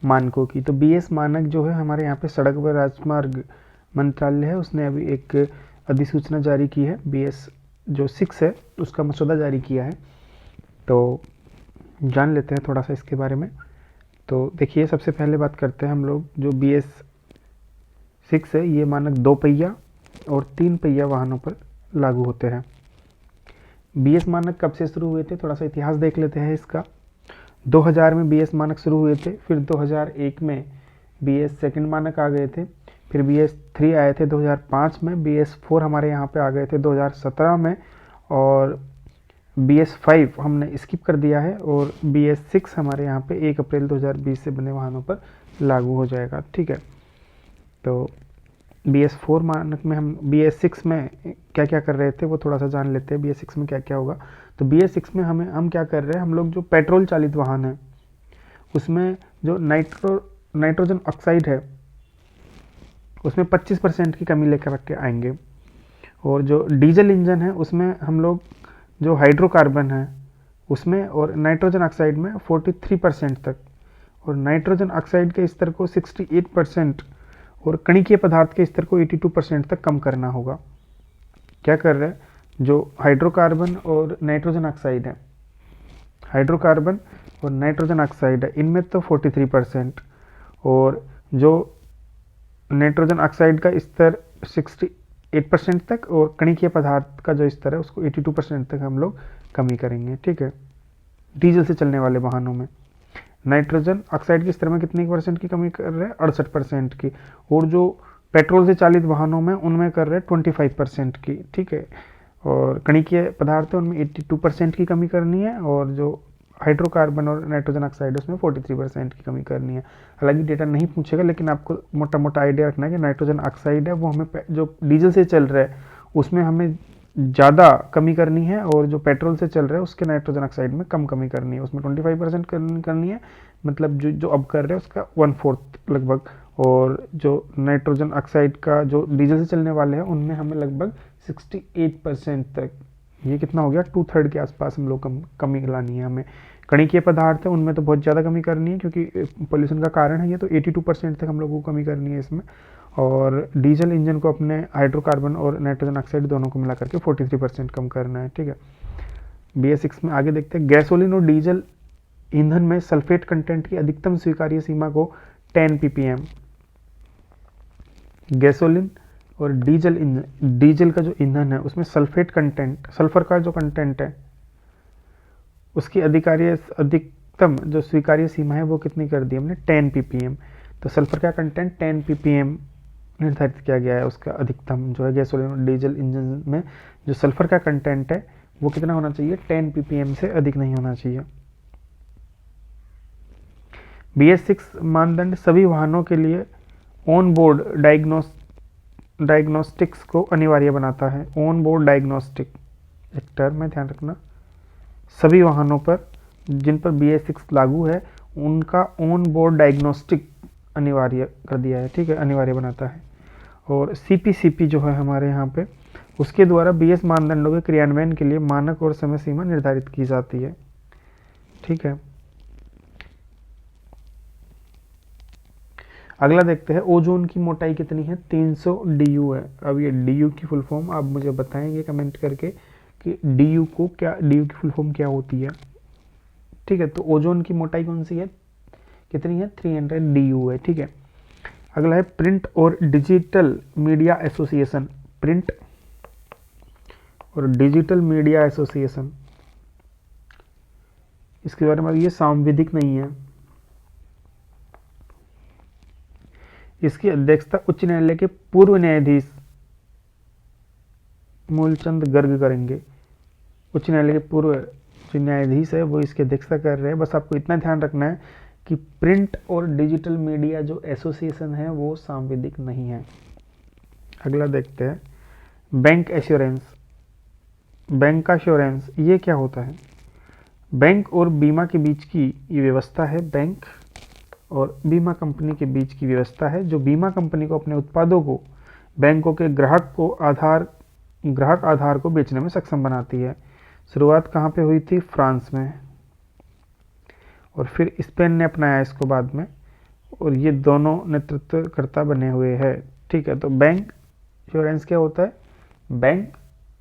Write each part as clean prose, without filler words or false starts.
मानकों की। तो BS मानक जो है हमारे यहाँ पे सड़क व राजमार्ग मंत्रालय है, उसने अभी एक अधिसूचना जारी की है। BS जो 6 है उसका मसौदा जारी किया है। तो जान लेते हैं थोड़ा सा इसके बारे में। तो देखिए, सबसे पहले बात करते हैं हम लोग, जो BS 6 है ये मानक 2 पहिया और 3 पहिया वाहनों पर लागू होते हैं। BS मानक कब से शुरू हुए थे, थोड़ा सा इतिहास देख लेते हैं इसका। 2000 में BS मानक शुरू हुए थे, फिर 2001 में BS सेकंड मानक आ गए थे, फिर BS 3 आए थे 2005 में, BS 4 हमारे यहाँ पे आ गए थे 2017 में, और BS 5 हमने स्किप कर दिया है, और BS 6 हमारे यहाँ पे 1 अप्रैल 2020 से बने वाहनों पर लागू हो जाएगा। ठीक है, तो BS 4 मानक में हम BS 6 में क्या क्या कर रहे थे वो थोड़ा सा जान लेते हैं। BS 6 में क्या क्या होगा। तो BS 6 में हम क्या कर रहे हैं, हम लोग जो पेट्रोल चालित वाहन है उसमें जो नाइट्रोजन ऑक्साइड है उसमें 25% की कमी लेकर के आएंगे, और जो डीजल इंजन है उसमें हम लोग जो हाइड्रोकार्बन है उसमें और नाइट्रोजन ऑक्साइड में 43% तक, और नाइट्रोजन ऑक्साइड के स्तर को 68% और कणिकीय पदार्थ के स्तर को 82% तक कम करना होगा। क्या कर रहे हैं, जो हाइड्रोकार्बन और नाइट्रोजन ऑक्साइड है, हाइड्रोकार्बन और नाइट्रोजन ऑक्साइड है, इनमें तो 43%, और जो नाइट्रोजन ऑक्साइड का स्तर 68% तक और कणिकीय पदार्थ का जो स्तर है उसको 82% तक हम लोग कमी करेंगे। ठीक है, डीजल से चलने वाले वाहनों में नाइट्रोजन ऑक्साइड के स्तर में कितनी % की कमी कर रहे हैं, 68% की, और जो पेट्रोल से चालित वाहनों में उनमें कर रहे हैं 25% की। ठीक है, और कणिकीय पदार्थ है उनमें 82% की कमी करनी है, और जो हाइड्रोकार्बन और नाइट्रोजन ऑक्साइड उसमें 43% की कमी करनी है। हालांकि डेटा नहीं पूछेगा, लेकिन आपको मोटा मोटा आइडिया रखना है कि नाइट्रोजन ऑक्साइड है वो हमें जो डीजल से चल रहा है उसमें हमें ज़्यादा कमी करनी है, और जो पेट्रोल से चल रहा है उसके नाइट्रोजन ऑक्साइड में कम कमी करनी है, उसमें 25% करनी है, मतलब जो अब कर रहे हैं उसका 1/4 लगभग, और जो नाइट्रोजन ऑक्साइड का जो डीजल से चलने वाले हैं उनमें हमें लगभग 68% तक, ये कितना हो गया, 2/3 के आसपास हम लोग कमी लानी है हमें। कणिकीय पदार्थ है उनमें तो बहुत ज़्यादा कमी करनी है क्योंकि पोल्यूशन का कारण है ये, तो 82% तक हम लोगों को कमी करनी है इसमें, और डीजल इंजन को अपने हाइड्रोकार्बन और नाइट्रोजन ऑक्साइड दोनों को मिला करके 43% कम करना है। ठीक है, BS 6 में आगे देखते हैं, गैसोलीन और डीजल ईंधन में सल्फेट कंटेंट की अधिकतम स्वीकार्य सीमा को 10 ppm। गैसोलीन और डीजल का जो ईंधन है उसमें सल्फेट कंटेंट, सल्फर का जो कंटेंट है उसकी अधिकतम जो स्वीकार्य सीमा है वो कितनी कर दी हमने, 10 ppm। तो सल्फर का कंटेंट 10 ppm निर्धारित किया गया है, उसका अधिकतम जो है गैसोलीन और डीजल इंजन में जो सल्फर का कंटेंट है वो कितना होना चाहिए, 10 ppm से अधिक नहीं होना चाहिए। BS 6 मानदंड सभी वाहनों के लिए ऑन बोर्ड डायग्नोस्टिक्स को अनिवार्य बनाता है। ऑन बोर्ड डायग्नोस्टिक एक टर्म है, ध्यान रखना। सभी वाहनों पर जिन पर BS 6 लागू है उनका ऑन बोर्ड डायग्नोस्टिक अनिवार्य कर दिया है। ठीक है, अनिवार्य बनाता है। और CPCP जो है हमारे यहाँ पे, उसके द्वारा BS मानदंडों के क्रियान्वयन के लिए मानक और समय सीमा निर्धारित की जाती है। ठीक है, अगला देखते हैं, ओजोन की मोटाई कितनी है, 300 DU है। अब ये DU की फुल फॉर्म आप मुझे बताएंगे कमेंट करके कि DU की फुल फॉर्म क्या होती है। ठीक है, तो ओजोन की मोटाई कौन सी है, कितनी है, 300 DU है। ठीक है, अगला है प्रिंट और डिजिटल मीडिया एसोसिएशन। प्रिंट और डिजिटल मीडिया एसोसिएशन, इसके बारे में ये सांविधिक नहीं है, इसकी अध्यक्षता उच्च न्यायालय के पूर्व न्यायाधीश मूलचंद गर्ग करेंगे। उच्च न्यायालय के पूर्व जो न्यायाधीश है वो इसकी अध्यक्षता कर रहे हैं। बस आपको इतना ध्यान रखना है कि प्रिंट और डिजिटल मीडिया जो एसोसिएशन है वो सांविधिक नहीं है। अगला देखते हैं, बैंक एश्योरेंस। बैंक का एश्योरेंस ये क्या होता है, बैंक और बीमा के बीच की ये व्यवस्था है, बैंक और बीमा कंपनी के बीच की व्यवस्था है, जो बीमा कंपनी को अपने उत्पादों को बैंकों के ग्राहक आधार को बेचने में सक्षम बनाती है। शुरुआत कहाँ पे हुई थी, फ्रांस में, और फिर स्पेन ने अपनाया इसको बाद में, और ये दोनों नेतृत्वकर्ता बने हुए हैं। ठीक है, तो बैंक इंश्योरेंस क्या होता है, बैंक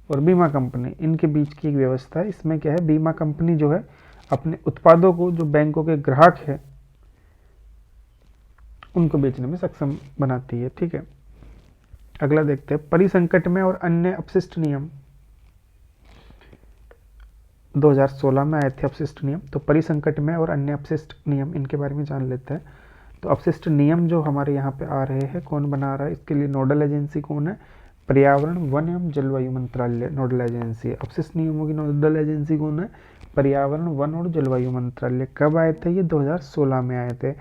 और बीमा कंपनी इनके बीच की एक व्यवस्था है। इसमें क्या है, बीमा कंपनी जो है अपने उत्पादों को जो बैंकों के ग्राहक है उनको बेचने में सक्षम बनाती है। ठीक है, अगला देखते हैं परिसंकट में और अन्य अपशिष्ट नियम। 2016 में आए थे अपशिष्ट नियम। तो परिसंकट में और अन्य अपशिष्ट नियम, इनके बारे में जान लेते हैं। तो अपशिष्ट नियम जो हमारे यहाँ पे आ रहे हैं, कौन बना रहा है, इसके लिए नोडल एजेंसी कौन है, पर्यावरण वन एवं जलवायु मंत्रालय नोडल एजेंसी है। अपशिष्ट नियमों की नोडल एजेंसी कौन है, पर्यावरण वन और जलवायु मंत्रालय। कब आए थे ये, 2016 में आए थे।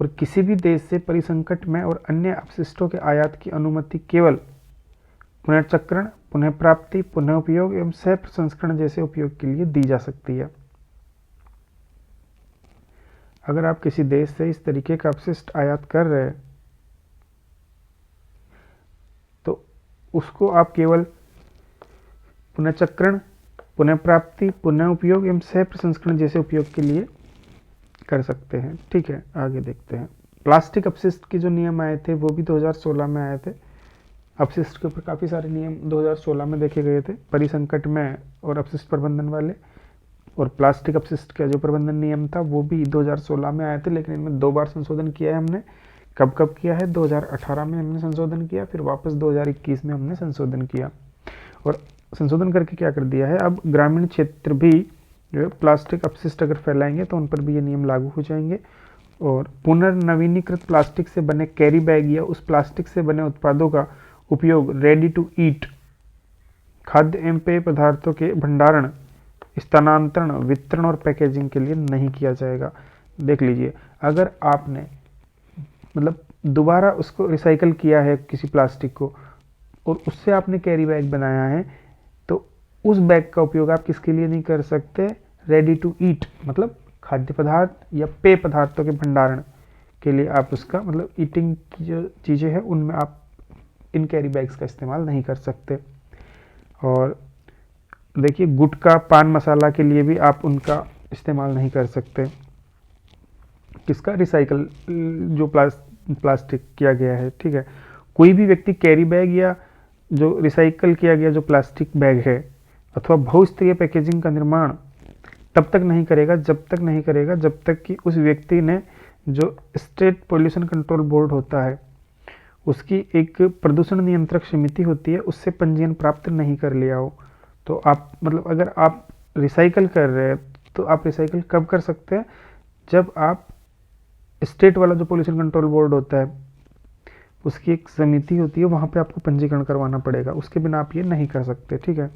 और किसी भी देश से परिसंकट में और अन्य अपशिष्टों के आयात की अनुमति केवल पुनर्चक्रण, पुनः प्राप्ति, पुनः उपयोग एवं सह प्रसंस्करण जैसे उपयोग के लिए दी जा सकती है। अगर आप किसी देश से इस तरीके का अपशिष्ट आयात कर रहे हैं तो उसको आप केवल पुनर्चक्रण, पुनः प्राप्ति, पुनः उपयोग एवं सह प्रसंस्करण जैसे उपयोग के लिए कर सकते हैं। ठीक है, आगे देखते हैं। प्लास्टिक अपशिष्ट के जो नियम आए थे वो भी 2016 में आए थे। अपशिष्ट के ऊपर काफ़ी सारे नियम 2016 में देखे गए थे, परिसंकट में और अपशिष्ट प्रबंधन वाले। और प्लास्टिक अपशिष्ट का जो प्रबंधन नियम था वो भी 2016 में आए थे, लेकिन इनमें 2 बार संशोधन किया है हमने। कब कब किया है, 2018 में हमने संशोधन किया, फिर वापस 2021 में हमने संशोधन किया। और संशोधन करके क्या कर दिया है, अब ग्रामीण क्षेत्र भी जो है प्लास्टिक अपशिष्ट अगर फैलाएंगे तो उन पर भी ये नियम लागू हो जाएंगे। और पुनर्नवीनीकृत प्लास्टिक से बने कैरी बैग या उस प्लास्टिक से बने उत्पादों का उपयोग रेडी टू ईट खाद्य एवं पेय पदार्थों के भंडारण, स्थानांतरण, वितरण और पैकेजिंग के लिए नहीं किया जाएगा। देख लीजिए, अगर आपने मतलब दोबारा उसको रिसाइकल किया है किसी प्लास्टिक को और उससे आपने कैरी बैग बनाया है, तो उस बैग का उपयोग आप किसके लिए नहीं कर सकते, रेडी टू ईट मतलब खाद्य पदार्थ या पेय पदार्थों के भंडारण के लिए आप उसका मतलब ईटिंग की जो चीज़ें हैं उनमें आप इन कैरी बैग्स का इस्तेमाल नहीं कर सकते। और देखिए, गुटखा, पान मसाला के लिए भी आप उनका इस्तेमाल नहीं कर सकते। किसका, रिसाइकल जो प्लास्टिक किया गया है। ठीक है, कोई भी व्यक्ति कैरी बैग या जो रिसाइकल किया गया जो प्लास्टिक बैग है अथवा बहुस्तरीय पैकेजिंग का निर्माण तब तक नहीं करेगा जब तक कि उस व्यक्ति ने जो स्टेट पोल्यूशन कंट्रोल बोर्ड होता है उसकी एक प्रदूषण नियंत्रक समिति होती है उससे पंजीयन प्राप्त नहीं कर लिया हो। तो आप मतलब अगर आप रिसाइकल कर रहे हैं तो आप रिसाइकल कब कर सकते हैं, जब आप स्टेट वाला जो पोल्यूशन कंट्रोल बोर्ड होता है उसकी एक समिति होती है, वहाँ पे आपको पंजीकरण करवाना पड़ेगा, उसके बिना आप ये नहीं कर सकते। ठीक है,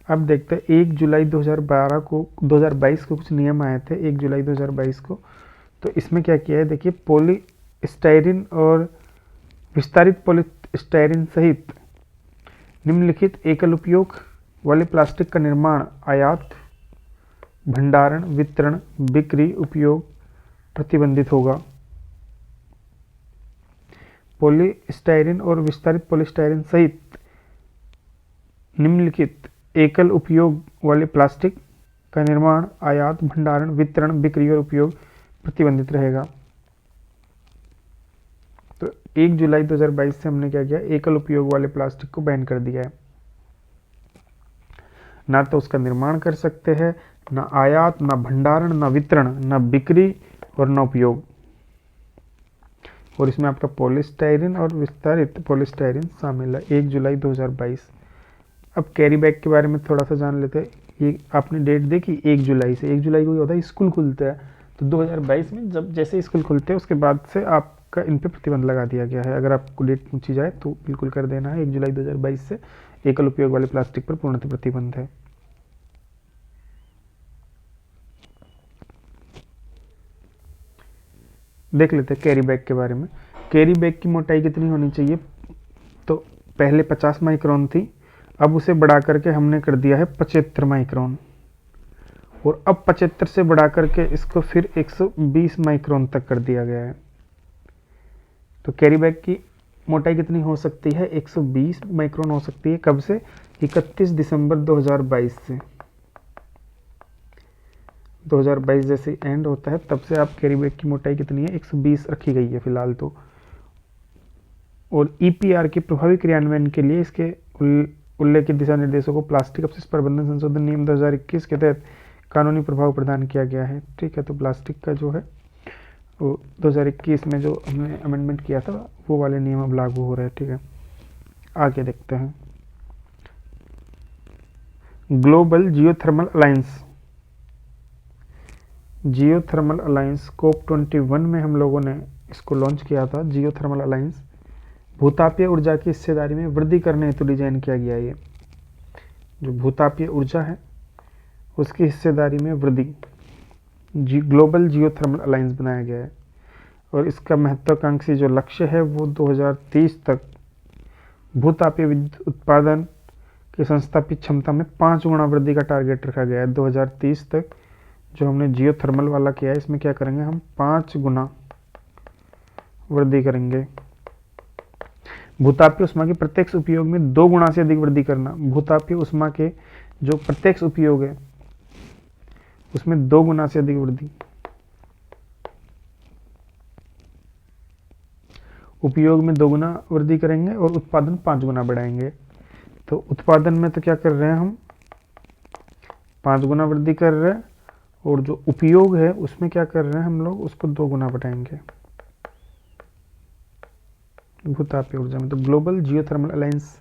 अब देखते हैं 1 जुलाई 2022 को कुछ नियम आए थे 1 जुलाई 2022 को। तो इसमें क्या किया है, देखिए, पॉलीस्टाइरिन और विस्तारित पॉलीस्टाइरिन सहित निम्नलिखित एकल उपयोग वाले प्लास्टिक का निर्माण, आयात, भंडारण, वितरण, बिक्री, उपयोग प्रतिबंधित होगा। पॉलीस्टाइरिन और विस्तारित पॉलीस्टाइरिन सहित निम्नलिखित एकल उपयोग वाले प्लास्टिक का निर्माण, आयात, भंडारण, वितरण, बिक्री और उपयोग प्रतिबंधित रहेगा। तो 1 जुलाई 2022 से हमने क्या किया, एकल उपयोग वाले प्लास्टिक को बैन कर दिया है। ना तो उसका निर्माण कर सकते हैं, ना आयात, ना भंडारण, ना वितरण, ना बिक्री और ना उपयोग। और इसमें आपका पॉलीस्टाइरिन और विस्तारित पॉलीस्टाइरिन शामिल है 1 जुलाई 2022। अब कैरी बैग के बारे में थोड़ा सा जान लेते हैं। ये आपने डेट देखी 1 जुलाई से, 1 जुलाई को होता है स्कूल खुलता है, तो 2022 में जब जैसे स्कूल खुलते हैं उसके बाद से आपका इन पे प्रतिबंध लगा दिया गया है। अगर आपको डेट पूछी जाए तो बिल्कुल कर देना है, 1 जुलाई 2022 से एकल उपयोग वाले प्लास्टिक पर पूर्णतः प्रतिबंध है। देख लेते हैं कैरी बैग के बारे में। कैरी बैग की मोटाई कितनी होनी चाहिए, तो पहले 50 माइक्रोन थी, अब उसे बढ़ा करके हमने कर दिया है 75 माइक्रोन, और अब 75 से बढ़ा करके इसको फिर 120 माइक्रोन तक कर दिया गया है। तो कैरी बैग की मोटाई कितनी हो सकती है, 120 माइक्रोन हो सकती है। कब से, 31 दिसंबर 2022 से। 2022 जैसे एंड होता है तब से आप कैरी बैग की मोटाई कितनी है, 120 रखी गई है फिलहाल तो। और ईपीआर के प्रभावी क्रियान्वयन के लिए इसके उल्लेखित दिशा निर्देशों को प्लास्टिक अपशिष्ट प्रबंधन संशोधन नियम 2021 के तहत कानूनी प्रभाव प्रदान किया गया है। ठीक है, तो प्लास्टिक का जो है वो 2021 में जो हमने अमेंडमेंट किया था वो वाले नियम अब लागू हो रहे हैं। ठीक है, आगे देखते हैं। Global geothermal alliance, geothermal alliance COP21 में हम लोगों ने इसको लॉन्च किया था। जियोथर्मल अलायंस भूतापीय ऊर्जा की हिस्सेदारी में वृद्धि करने हेतु डिजाइन किया गया है। ये जो भूतापीय ऊर्जा है उसकी हिस्सेदारी में वृद्धि ग्लोबल जियोथर्मल अलायंस बनाया गया है। और इसका महत्वाकांक्षी जो लक्ष्य है वो 2030 तक भूतापीय विद्युत उत्पादन की संस्थापित क्षमता में 5 गुना वृद्धि का टारगेट रखा गया है। 2030 तक जो हमने जियोथर्मल वाला किया है इसमें क्या करेंगे हम, 5 गुना वृद्धि करेंगे। भूतापीय उष्मा के प्रत्यक्ष उपयोग में 2 गुना से अधिक वृद्धि करना। भूतापीय उष्मा के जो प्रत्यक्ष उपयोग है उसमें 2 गुना से अधिक वृद्धि। उपयोग में 2 गुना वृद्धि करेंगे और उत्पादन 5 गुना बढ़ाएंगे। तो उत्पादन में तो क्या कर रहे हैं हम, 5 गुना वृद्धि कर रहे हैं, और जो उपयोग है उसमें क्या कर रहे हैं हम लोग, उसको 2 गुना बढ़ाएंगे भूतापीय ऊर्जा में। तो ग्लोबल जियोथर्मल अलायंस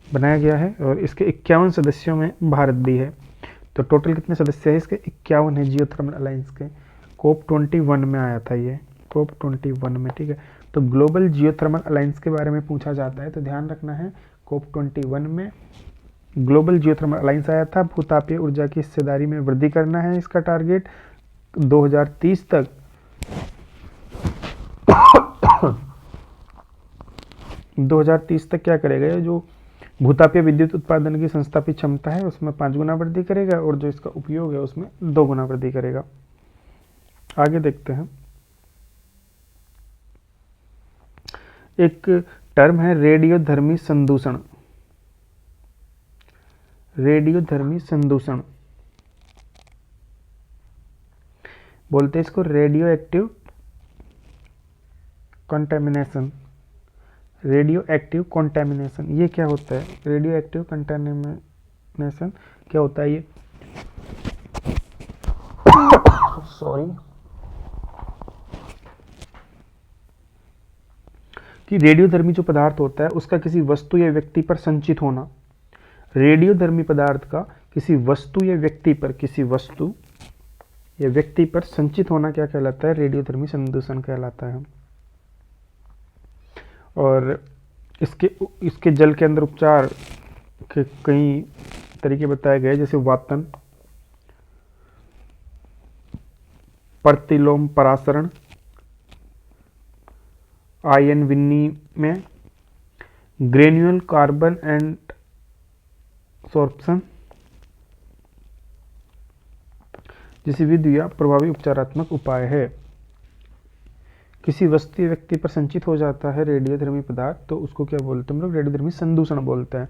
बनाया गया है और इसके 51 सदस्यों में भारत भी है। तो टोटल कितने सदस्य है इसके, 51 है जियोथर्मल अलायंस के। COP21 में आया था ये, COP21 में। ठीक है, तो ग्लोबल जियोथर्मल अलायंस के बारे में पूछा जाता है तो ध्यान रखना है, COP21 में ग्लोबल जियोथर्मल अलायंस आया था। भूतापीय ऊर्जा की हिस्सेदारी में वृद्धि करना है इसका टारगेट 2030 तक। 2030 तक क्या करेगा, ये जो भूतापीय विद्युत उत्पादन की संस्थापित क्षमता है उसमें 5 गुना वृद्धि करेगा और जो इसका उपयोग है उसमें 2 गुना वृद्धि करेगा। आगे देखते हैं, एक टर्म है रेडियोधर्मी संदूषण। रेडियोधर्मी संदूषण बोलते हैं इसको, radio active contamination. Radio active contamination ये क्या होता है, रेडियो एक्टिव कंटेमिनेशन क्या होता है ये सॉरी कि रेडियोधर्मी जो पदार्थ होता है उसका किसी वस्तु या व्यक्ति पर संचित होना। रेडियोधर्मी पदार्थ का किसी वस्तु या व्यक्ति पर संचित होना क्या कहलाता है, रेडियोधर्मी संदूषण कहलाता है। और इसके जल के अंदर उपचार के कई तरीके बताए गए, जैसे वातन, प्रतिलोम परासरण, आयन विनिमय, ग्रेन्युअल कार्बन एंड सॉर्प्शन जैसी विधि या प्रभावी उपचारात्मक उपाय है। किसी वस्तु या व्यक्ति पर संचित हो जाता है रेडियोधर्मी पदार्थ तो उसको क्या बोलते हैं हम लोग, रेडियोधर्मी संदूषण बोलते हैं।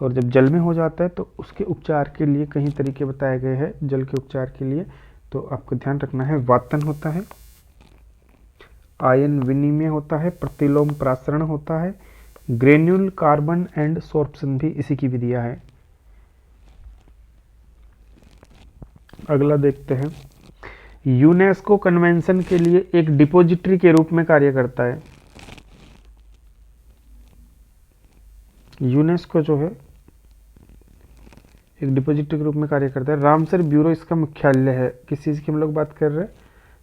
और जब जल में हो जाता है तो उसके उपचार के लिए कई तरीके बताए गए हैं जल के उपचार के लिए, तो आपको ध्यान रखना है। वातन होता है, आयन विनिमय होता है, प्रतिलोम परासरण होता है, ग्रेन्युल कार्बन एंड सॉर्प्शन भी इसी की विधियां है। अगला देखते हैं, यूनेस्को कन्वेंशन के लिए एक डिपोजिटरी के रूप में कार्य करता है। यूनेस्को जो है एक डिपोजिटरी के रूप में कार्य करता है। रामसर ब्यूरो इसका मुख्यालय है। किस चीज़ की हम लोग बात कर रहे हैं,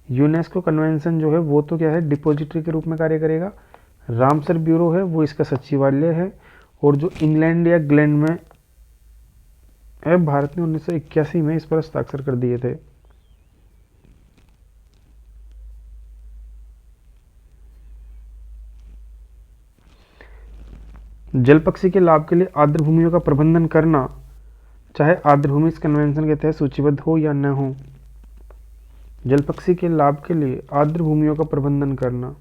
यूनेस्को कन्वेंशन जो है वो तो क्या है, डिपोजिटरी के रूप में कार्य करेगा। रामसर ब्यूरो है वो इसका सचिवालय है। और जो इंग्लैंड या ग्लैंड में है, भारत ने 1981 में इस पर हस्ताक्षर कर दिए थे। जल पक्षी के लाभ के लिए आर्द्र भूमियों का प्रबंधन करना, चाहे आर्द्र भूमि इस कन्वेंशन के तहत सूचीबद्ध हो या न हो। जल पक्षी के लाभ के लिए आर्द्र भूमियों का प्रबंधन करना,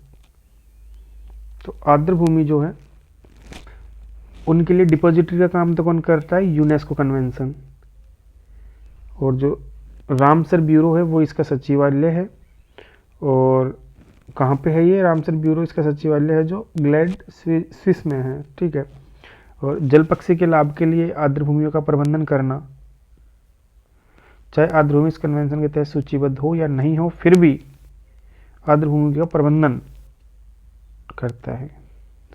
तो आर्द्र भूमि जो है उनके लिए डिपोजिटरी का काम तो कौन करता है, यूनेस्को कन्वेंशन। और जो रामसर ब्यूरो है वो इसका सचिवालय है। और कहाँ पे है ये रामसर ब्यूरो, इसका सचिवालय है जो ग्लैड स्विस में है, ठीक है। और जल पक्षी के लाभ के लिए आर्द्र भूमियों का प्रबंधन करना, चाहे आर्द्र भूमि इस कन्वेंशन के तहत सूचीबद्ध हो या नहीं हो, फिर भी आर्द्र भूमि का प्रबंधन करता है।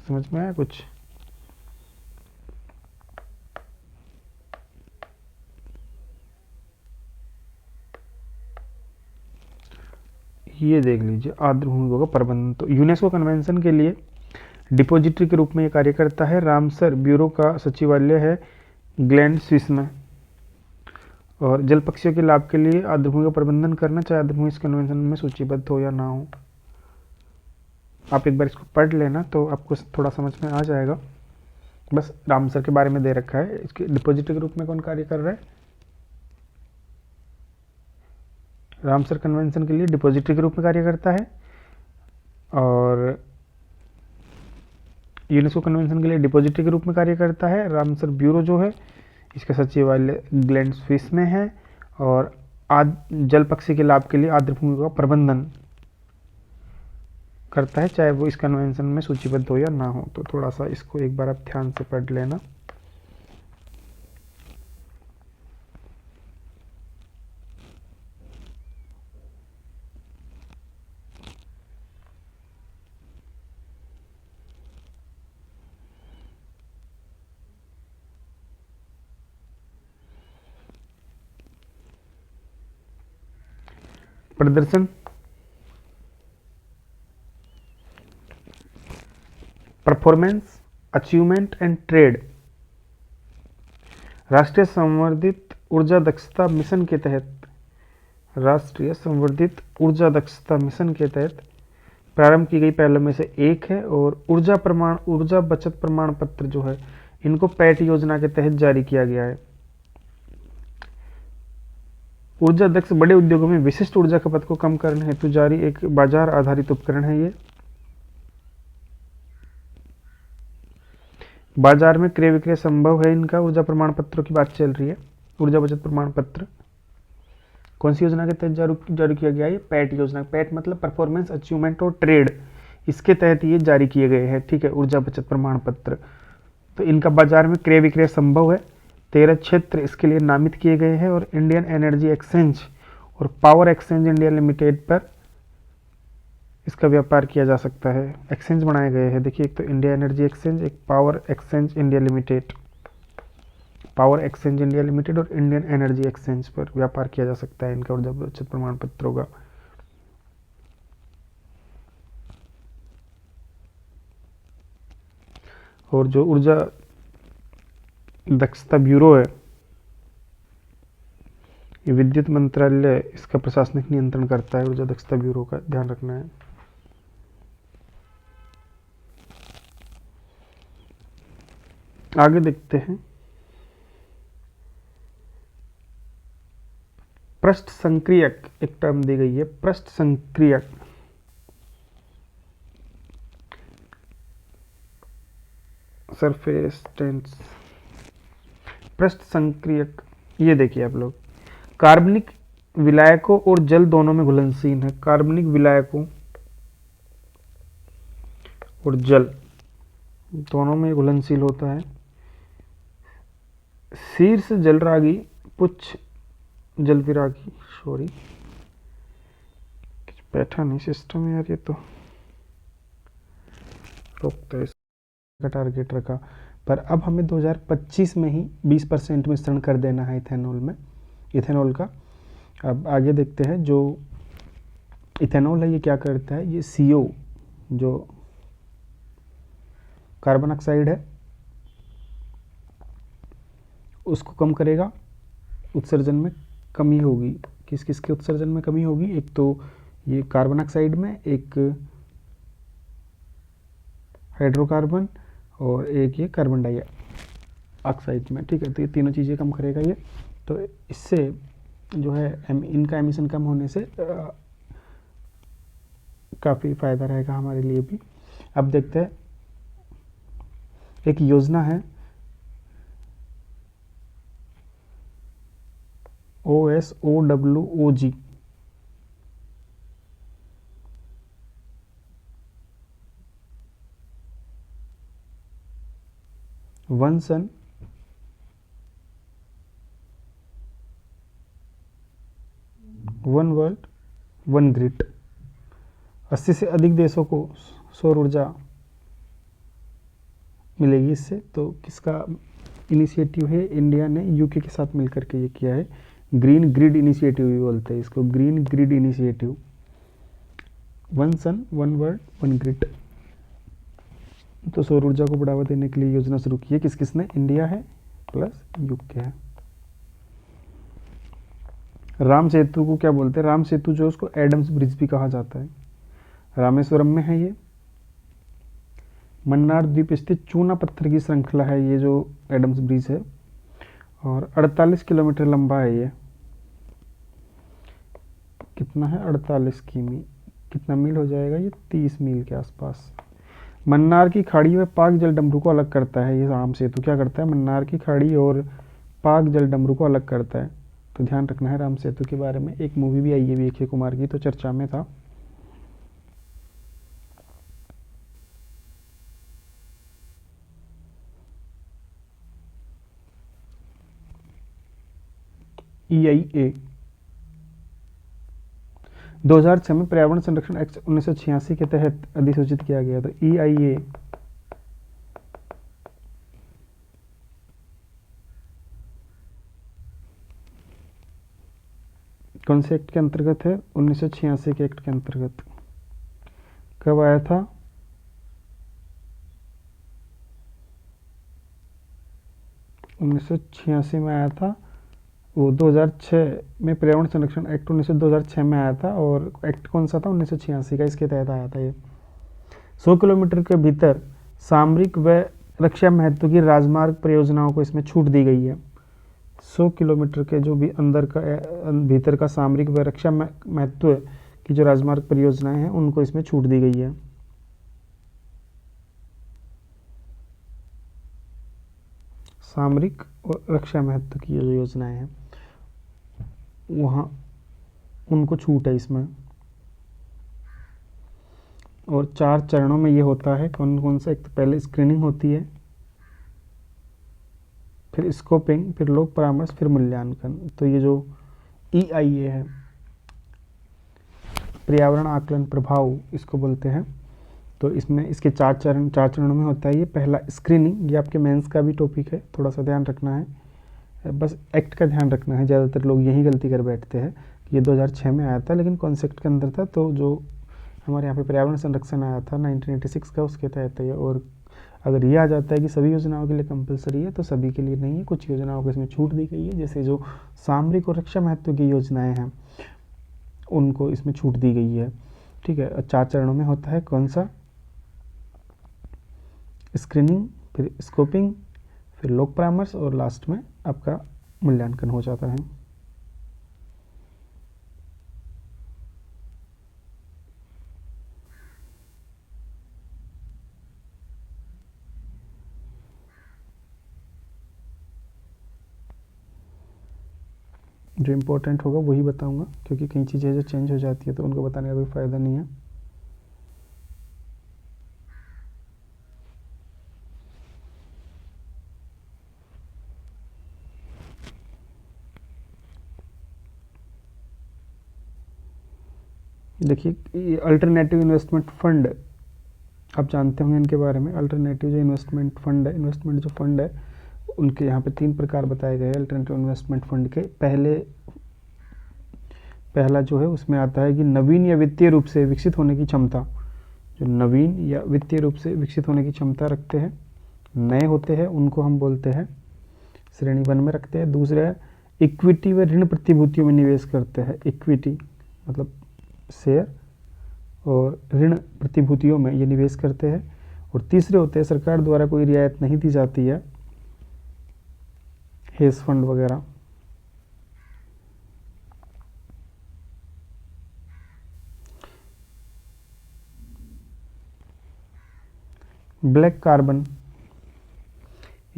समझ में आया कुछ? ये देख लीजिए आर्द्र भूमियों का प्रबंधन। तो यूनेस्को कन्वेंशन के लिए डिपोजिटरी के रूप में ये कार्य करता है। रामसर ब्यूरो का सचिवालय है ग्लैंड स्विस में। और जल पक्षियों के लाभ के लिए आर्द्र भूमि का प्रबंधन करना, चाहे आर्द्र भूमि इस कन्वेंशन में सूचीबद्ध हो या ना हो। आप एक बार इसको पढ़ लेना तो आपको थोड़ा समझ में आ जाएगा। बस रामसर के बारे में दे रखा है। इसके डिपोजिटरी के रूप में कौन कार्य कर रहा है? रामसर कन्वेंशन के लिए डिपोजिटरी के रूप में कार्य करता है। और यूनेस्को कन्वेंशन के लिए डिपोजिटरी के रूप में कार्य करता है। रामसर ब्यूरो जो है इसका सचिवालय ग्लैंड स्विस में है। और जल पक्षी के लाभ के लिए आर्द्र भूमि का प्रबंधन करता है, चाहे वो इस कन्वेंशन में सूचीबद्ध हो या ना हो। तो थोड़ा सा इसको एक बार आप ध्यान से पढ़ लेना। प्रदर्शन, परफॉर्मेंस, अचीवमेंट एंड ट्रेड। राष्ट्रीय संवर्धित ऊर्जा दक्षता मिशन के तहत प्रारंभ की गई पहलों में से एक है। और ऊर्जा बचत प्रमाण पत्र जो है इनको पैट योजना के तहत जारी किया गया है। ऊर्जा दक्ष बड़े उद्योगों में विशिष्ट ऊर्जा खपत को कम करने हेतु जारी एक बाजार आधारित उपकरण है। ये बाजार में क्रय विक्रय संभव है इनका। ऊर्जा प्रमाण पत्रों की बात चल रही है। ऊर्जा बचत प्रमाण पत्र कौन सी योजना के तहत जारी किया गया है? पैट योजना। पैट मतलब परफॉर्मेंस, अचीवमेंट और ट्रेड, इसके तहत ये जारी किए गए हैं, ठीक है, ऊर्जा बचत प्रमाण पत्र। तो इनका बाजार में क्रय विक्रय संभव है। 13 क्षेत्र इसके लिए नामित किए गए हैं। और इंडियन एनर्जी एक्सचेंज और पावर एक्सचेंज इंडिया लिमिटेड पर इसका व्यापार किया जा सकता है। एक्सचेंज बनाए गए हैं, देखिए, एक तो इंडिया एनर्जी एक्सचेंज, एक power exchange India limited. Power exchange India limited और इंडियन एनर्जी एक्सचेंज पर व्यापार किया जा सकता है इनका ऊर्जा बचत प्रमाण पत्रों का। और जो ऊर्जा दक्षता ब्यूरो है, ये विद्युत मंत्रालय इसका प्रशासनिक नियंत्रण करता है। ऊर्जा दक्षता ब्यूरो का ध्यान रखना है। आगे देखते हैं। पृष्ठ संक्रियक एक टर्म दी गई है, पृष्ठ संक्रियक। सरफेस टेंस, पृष्ठ संक्रियक। ये देखिए आप लोग, कार्बनिक विलायकों और जल दोनों में घुलनशील है। कार्बनिक विलायकों और जल दोनों में घुलनशील होता है। शीर्ष जलरागी, पुच्छ जलविरागी, सॉरी बैठा नहीं सिस्टम यार, ये तो रोकता है इसका टारगेट रखा। पर अब हमें 2025 में ही 20% मिश्रण कर देना है इथेनॉल में, इथेनॉल का। अब आगे देखते हैं। जो इथेनॉल है ये क्या करता है? ये CO जो कार्बन ऑक्साइड है उसको कम करेगा, उत्सर्जन में कमी होगी। किस किस के उत्सर्जन में कमी होगी? एक तो ये कार्बन ऑक्साइड में, एक हाइड्रोकार्बन और एक ये कार्बन डाइऑक्साइड में, ठीक है। तो ये तीनों चीज़ें कम करेगा ये। तो इससे जो है इनका एमिशन कम होने से काफ़ी फ़ायदा रहेगा हमारे लिए भी। अब देखते हैं, एक योजना है OSOWOG। वन सन, वन वर्ल्ड, वन ग्रिड। 80 से अधिक देशों को सौर ऊर्जा मिलेगी इससे। तो किसका इनिशिएटिव है? इंडिया ने यूके के साथ मिलकर के ये किया है। ग्रीन ग्रिड इनिशिएटिव भी बोलते हैं इसको, ग्रीन ग्रिड इनिशिएटिव। वन सन, वन वर्ल्ड, वन ग्रिड। तो सौर ऊर्जा को बढ़ावा देने के लिए योजना शुरू की है। किस किसने? इंडिया है प्लस यूके है। राम सेतु को क्या बोलते हैं? राम सेतु जो उसको एडम्स ब्रिज भी कहा जाता है। रामेश्वरम में है ये। मन्नार द्वीप स्थित चूना पत्थर की श्रृंखला है ये जो एडम्स ब्रिज है, और 48 किलोमीटर लंबा है ये। कितना है? 48 किमी। कितना मील हो जाएगा ये? 30 मील के आसपास। मन्नार की खाड़ी व पाक जल डमरू को अलग करता है ये राम सेतु। क्या करता है? मन्नार की खाड़ी और पाक जल डमरू को अलग करता है। तो ध्यान रखना है राम सेतु के बारे में। एक मूवी भी आई है अक्षय कुमार की, तो चर्चा में था। EIA 2006 में पर्यावरण संरक्षण एक्ट 1986 के तहत अधिसूचित किया गया। तो EIA कौन से एक्ट के अंतर्गत है? 1986 के एक्ट के अंतर्गत। कब आया था? 1986 में आया था। वो 2006 में पर्यावरण संरक्षण एक्ट 2006 में आया था। और एक्ट कौन सा था? 1986 का, इसके तहत आया था ये। 100 किलोमीटर के भीतर सामरिक व रक्षा महत्व की राजमार्ग परियोजनाओं को इसमें छूट दी गई है। 100 किलोमीटर के जो भी अंदर का भीतर का सामरिक व रक्षा महत्व की जो राजमार्ग परियोजनाएं हैं उनको इसमें छूट दी गई है। सामरिक और रक्षा महत्व की जो योजनाएं हैं वहाँ उनको छूट है इसमें। और 4 चरणों में ये होता है। कौन कौन सा? एक तो पहले स्क्रीनिंग होती है, फिर स्कोपिंग, फिर लोक परामर्श, फिर मूल्यांकन। तो ये जो EIA है, पर्यावरण आकलन प्रभाव इसको बोलते हैं। तो इसमें इसके 4 चरणों में होता है ये। पहला स्क्रीनिंग, ये आपके मेंस का भी टॉपिक है, थोड़ा सा ध्यान रखना है। बस एक्ट का ध्यान रखना है। ज़्यादातर लोग यही गलती कर बैठते हैं कि ये 2006 में आया था, लेकिन कौन से एक्ट के अंदर था? तो जो हमारे यहाँ पे पर्यावरण संरक्षण आया था 1986 का, उसके तहत है। और अगर ये आ जाता है कि सभी योजनाओं के लिए कंपलसरी है, तो सभी के लिए नहीं है। कुछ योजनाओं को इसमें छूट दी गई है, जैसे जो सामरिक और रक्षा महत्व की योजनाएं हैं उनको इसमें छूट दी गई है। ठीक है। 4 चरणों में होता है। कौन सा? स्क्रीनिंग, फिर स्कोपिंग, फिर लोक परामर्श, और लास्ट में आपका मूल्यांकन हो जाता है। जो इम्पोर्टेंट होगा वही बताऊंगा, क्योंकि कई चीज़ें जो चेंज हो जाती है तो उनको बताने का कोई फ़ायदा नहीं है। देखिए, ये अल्टरनेटिव इन्वेस्टमेंट फंड, आप जानते होंगे इनके बारे में। अल्टरनेटिव जो इन्वेस्टमेंट फंड है, इन्वेस्टमेंट जो फंड है, उनके यहाँ पे 3 प्रकार बताए गए हैं अल्टरनेटिव इन्वेस्टमेंट फंड के। पहला जो है उसमें आता है कि नवीन या वित्तीय रूप से विकसित होने की क्षमता। जो नवीन या वित्तीय रूप से विकसित होने की क्षमता रखते हैं, नए होते हैं, उनको हम बोलते हैं श्रेणी 1 में रखते हैं। दूसरा है इक्विटी व ऋण प्रतिभूतियों में निवेश करते हैं। इक्विटी मतलब शेयर, और ऋण प्रतिभूतियों में ये निवेश करते हैं। और तीसरे होते हैं सरकार द्वारा कोई रियायत नहीं दी जाती है, हेज फंड वगैरह। ब्लैक कार्बन,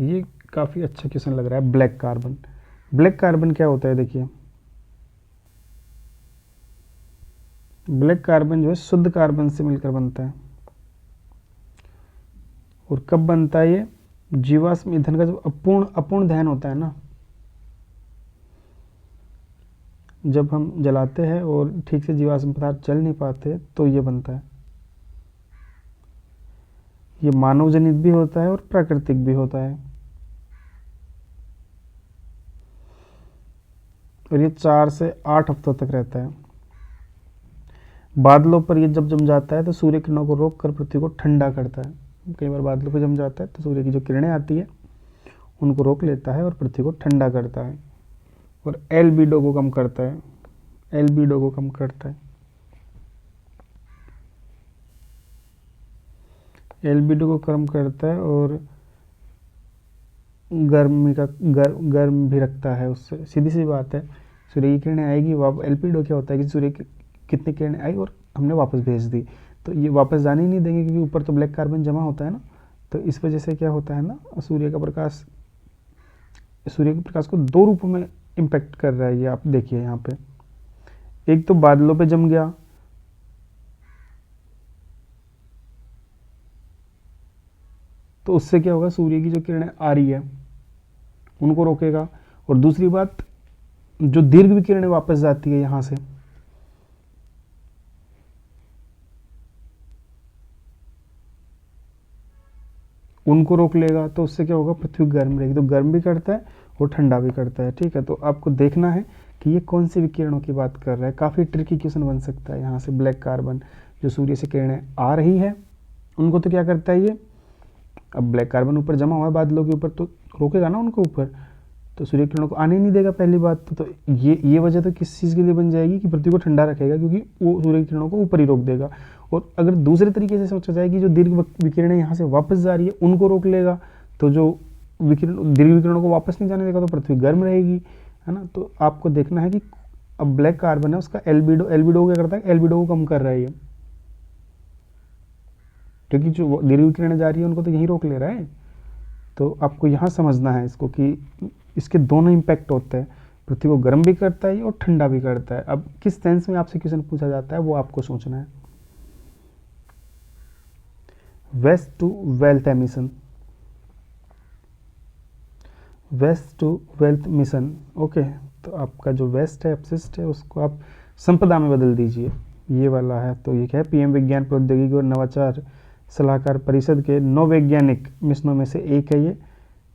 ये काफ़ी अच्छा क्वेश्चन लग रहा है। ब्लैक कार्बन क्या होता है? देखिए, ब्लैक कार्बन जो है शुद्ध कार्बन से मिलकर बनता है। और कब बनता है ये? जीवाश्म ईंधन का जब अपूर्ण दहन होता है ना, जब हम जलाते हैं और ठीक से जीवाश्म पदार्थ जल नहीं पाते तो ये बनता है। ये मानव जनित भी होता है और प्राकृतिक भी होता है। और ये 4 से 8 हफ्तों तक रहता है। बादलों पर ये जब जम जाता है तो सूर्य किरणों को रोक कर पृथ्वी को ठंडा करता है। कई बार बादलों पर जम जाता है तो सूर्य की जो किरणें आती है उनको रोक लेता है और पृथ्वी को ठंडा करता है और एल्बिडो को कम करता है। एल्बिडो को कम करता है। एल्बिडो को कम करता है और गर्म भी रखता है उससे। सीधी सी बात है, सूर्य की किरणें आएगी, एल्बिडो क्या होता है कि सूर्य की कितनी किरणें आई और हमने वापस भेज दी, तो ये वापस जाने ही नहीं देंगे क्योंकि ऊपर तो ब्लैक कार्बन जमा होता है ना। तो इस वजह से क्या होता है ना, सूर्य के प्रकाश को 2 रूपों में इम्पैक्ट कर रहा है। ये आप देखिए यहाँ पे, एक तो बादलों पे जम गया, तो उससे क्या होगा, सूर्य की जो किरणें आ रही है उनको रोकेगा। और दूसरी बात, जो दीर्घ विकिरणें वापस जाती है यहां से, उनको रोक लेगा। तो उससे क्या होगा, पृथ्वी गर्म रहेगी। तो गर्म भी करता है और ठंडा भी करता है। ठीक है, तो आपको देखना है कि ये कौन सी विकिरणों की बात कर रहा है। काफ़ी ट्रिकी क्वेश्चन बन सकता है यहाँ से। ब्लैक कार्बन जो सूर्य से किरणें आ रही है उनको तो क्या करता है ये, अब ब्लैक कार्बन ऊपर जमा हुआ है बादलों के ऊपर तो रोकेगा ना उनको ऊपर, तो सूर्य किरणों को आने नहीं देगा पहली बात तो ये वजह तो किस चीज़ के लिए बन जाएगी कि पृथ्वी को ठंडा रखेगा, क्योंकि वो सूर्य की किरणों को ऊपर ही रोक देगा। और अगर दूसरे तरीके से सोचा जाए कि जो दीर्घ विकिरणें यहाँ से वापस जा रही है उनको रोक लेगा, तो जो दीर्घ विकिरणों को वापस नहीं जाने देगा तो पृथ्वी गर्म रहेगी, है ना। तो आपको देखना है कि अब ब्लैक कार्बन है उसका एल्बिडो क्या करता है, एल्बिडो को कम कर रहा है ये, क्योंकि जो दीर्घ विकिरणें जा रही है उनको तो यहीं रोक ले रहा है। तो आपको यहाँ समझना है इसको कि इसके दोनों इम्पैक्ट होते हैं, पृथ्वी को गर्म भी करता है और ठंडा भी करता है। अब किस सेंस में आपसे क्वेश्चन पूछा जाता है वो आपको सोचना है। Waste to wealth mission, waste to wealth mission. Okay, तो आपका जो वेस्ट है, अपशिष्ट है, उसको आप संपदा में बदल दीजिए, ये वाला है। तो ये क्या है, पीएम विज्ञान प्रौद्योगिकी और नवाचार सलाहकार परिषद के 9 वैज्ञानिक मिशनों में से एक है ये।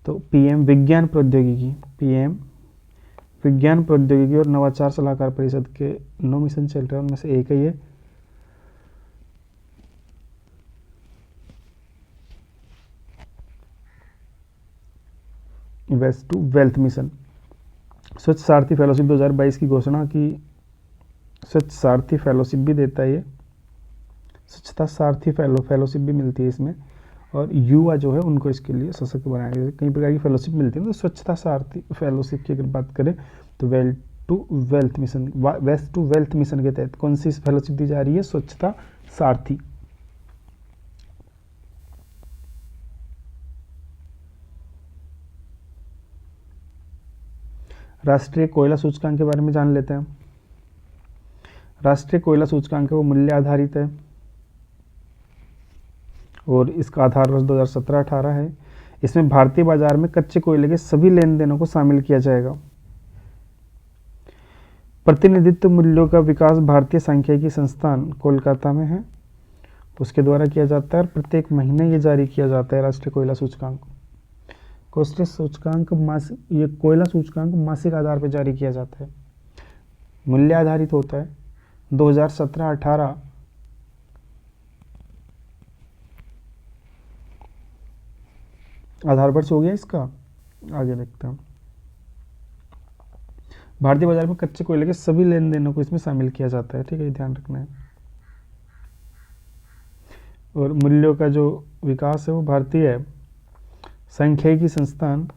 तो पीएम विज्ञान प्रौद्योगिकी और नवाचार सलाहकार परिषद के 9 मिशन चल रहे हैं, उनमें से एक है ये। Waste to wealth mission. Swachh Sarathi fellowship 2022 की घोषणा की, स्वच्छ सारथी फेलोशिप भी देता है ये, स्वच्छता सारथी फेलोशिप भी मिलती है इसमें। और युवा जो है उनको इसके लिए सशक्त बनाया गया। कई प्रकार की फेलोशिप मिलती है, तो स्वच्छता सारथी फेलोशिप की अगर बात करें तो वेस्ट टू वेल्थ मिशन के तहत कौन सी फेलोशिप दी जा रही है, स्वच्छता सारथी। राष्ट्रीय कोयला सूचकांक के बारे में जान लेते हैं। राष्ट्रीय कोयला सूचकांक वो मूल्य आधारित है और इसका आधार वर्ष 2017-18 है। इसमें भारतीय बाजार में कच्चे कोयले के सभी लेन देनों को शामिल किया जाएगा। प्रतिनिधित्व मूल्यों का विकास भारतीय सांख्यिकी संस्थान कोलकाता में है, उसके द्वारा किया जाता है और प्रत्येक महीने ये जारी किया जाता है। राष्ट्रीय कोयला सूचकांक, कोष्ठीय सूचकांक ये कोयला सूचकांक मासिक आधार पर जारी किया जाता है, मूल्य आधारित होता है। 2017-18 आधार वर्ष हो गया इसका। आगे देखते हैं। भारतीय बाजार में कच्चे कोयले के सभी लेन देनों को इसमें शामिल किया जाता है। ठीक है, ध्यान रखना है। और मूल्यों का जो विकास है वो भारतीय सांख्यिकी संस्थान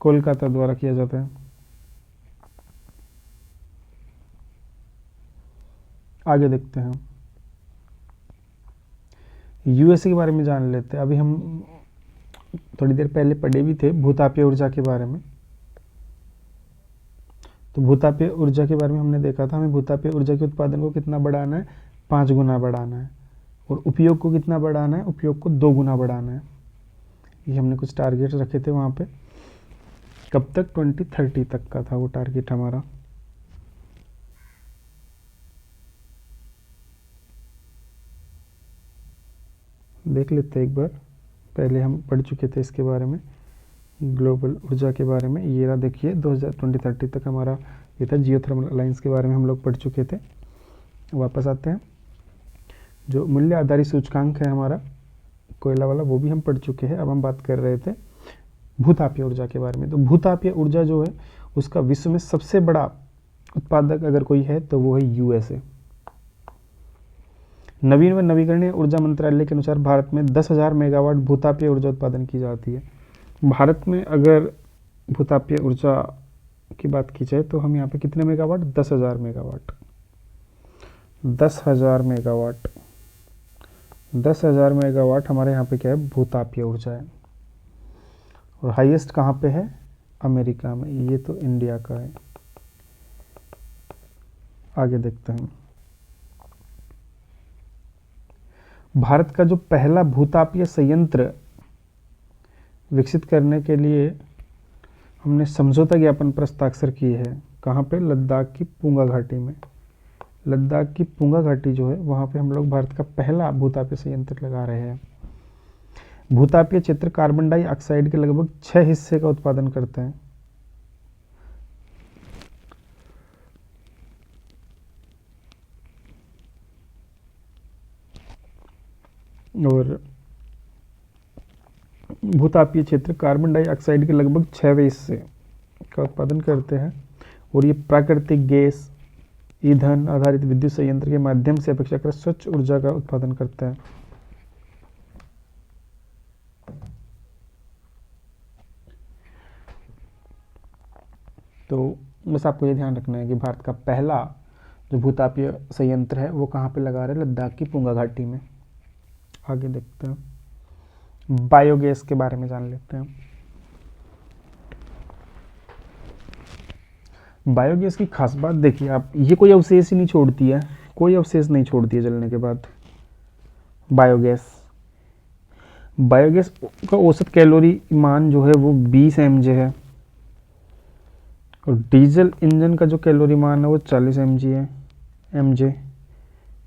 कोलकाता द्वारा किया जाता है। आगे देखते हैं, यूएसए के बारे में जान लेते हैं। अभी हम थोड़ी देर पहले पढ़े भी थे भूतापीय ऊर्जा के बारे में। तो भूतापीय ऊर्जा के बारे में हमने देखा था, हमें भूतापीय ऊर्जा के उत्पादन को कितना बढ़ाना है, 5 गुना बढ़ाना है, और उपयोग को कितना बढ़ाना है, उपयोग को 2 गुना बढ़ाना है। ये हमने कुछ टारगेट रखे थे वहाँ पे, कब तक, 2030 तक का था वो टारगेट हमारा। देख लेते हैं एक बार, पहले हम पढ़ चुके थे इसके बारे में, ग्लोबल ऊर्जा के बारे में। ये रहा देखिए 2030 तक हमारा ये था, जियोथर्मल अलायंस के बारे में हम लोग पढ़ चुके थे। वापस आते हैं, जो मूल्य आधारित सूचकांक है हमारा कोयला वाला, वो भी हम पढ़ चुके हैं। अब हम बात कर रहे थे भूतापीय ऊर्जा के बारे में। तो भूतापीय ऊर्जा जो है उसका विश्व में सबसे बड़ा उत्पादक अगर कोई है तो वो है यूएसए। नवीन व नवीकरणीय ऊर्जा मंत्रालय के अनुसार भारत में 10,000 मेगावाट भूतापीय ऊर्जा उत्पादन की जाती है। भारत में अगर भूतापीय ऊर्जा की बात की जाए तो हम यहाँ पे कितने मेगावाट, 10,000 मेगावाट, 10,000 मेगावाट, 10,000 मेगावाट हमारे यहाँ पे क्या है, भूतापीय ऊर्जा है। और हाईएस्ट कहाँ पे है, अमेरिका में, ये तो इंडिया का है। आगे देखते हैं, भारत का जो पहला भूतापीय संयंत्र विकसित करने के लिए हमने समझौता ज्ञापन पर हस्ताक्षर किए हैं। कहाँ पे, लद्दाख की पुंगा घाटी में। लद्दाख की पुंगा घाटी जो है वहाँ पे हम लोग भारत का पहला भूतापीय संयंत्र लगा रहे हैं। भूतापीय क्षेत्र कार्बन डाइऑक्साइड के लगभग 6 हिस्से का उत्पादन करते हैं। और भूतापीय क्षेत्र कार्बन डाइऑक्साइड के लगभग 6वें हिस्से का उत्पादन करते हैं। और ये प्राकृतिक गैस, ईंधन आधारित विद्युत संयंत्र के माध्यम से अपेक्षाकृत स्वच्छ ऊर्जा का उत्पादन करते हैं। तो बस आपको ये ध्यान रखना है कि भारत का पहला जो भूतापीय संयंत्र है वो कहाँ पे लगा रहे हैं, लद्दाख की पुंगा घाटी में। आगे देखते हैं, बायोगैस के बारे में जान लेते हैं। बायोगैस की खास बात देखिए आप, ये कोई अवशेष ही नहीं छोड़ती है, कोई अवशेष नहीं छोड़ती है जलने के बाद। बायोगैस का औसत कैलोरी मान जो है वो 20 mg है, और डीजल इंजन का जो कैलोरी मान है वो 40 mg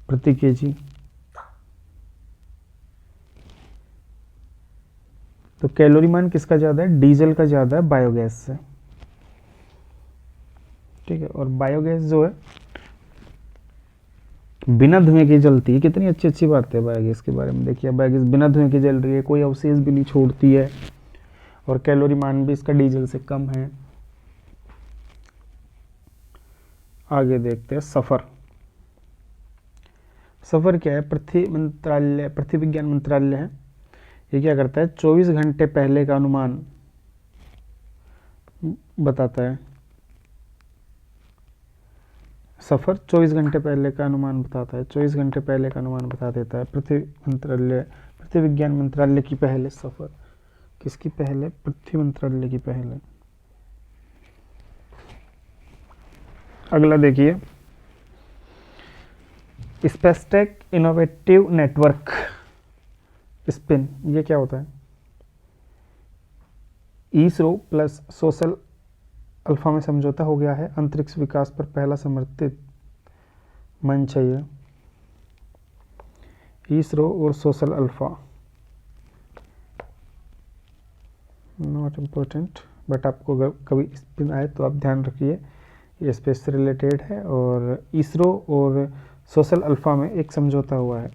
प्रति kg। तो कैलोरी मान किसका ज़्यादा है, डीजल का ज़्यादा है बायोगैस से, ठीक है। और बायोगैस जो है बिना धुएं के जलती है, कितनी अच्छी अच्छी बात है बायोगैस के बारे में। देखिए बायोगैस बिना धुएं के जल रही है, कोई अवशेष भी नहीं छोड़ती है, और कैलोरी मान भी इसका डीजल से कम है। आगे देखते हैं, सफ़र क्या है, पृथ्वी विज्ञान मंत्रालय है, ये क्या करता है, 24 घंटे पहले का अनुमान बताता है। सफ़र 24 घंटे पहले का अनुमान बताता है, 24 घंटे पहले का अनुमान बता देता है। पृथ्वी विज्ञान मंत्रालय की पहल है सफ़र। किसकी पहल है, पृथ्वी मंत्रालय की पहल है। अगला देखिए, स्पेसटेक इनोवेटिव नेटवर्क, स्पिन, ये क्या होता है, इसरो प्लस सोशल अल्फा में समझौता हो गया है। अंतरिक्ष विकास पर पहला समर्थित मंच है ये, इसरो और social alpha. Not important, but आपको अगर कभी स्पिन आए तो आप ध्यान रखिए, ये स्पेस से रिलेटेड है। और इसरो और सोशल अल्फा में एक समझौता हुआ है।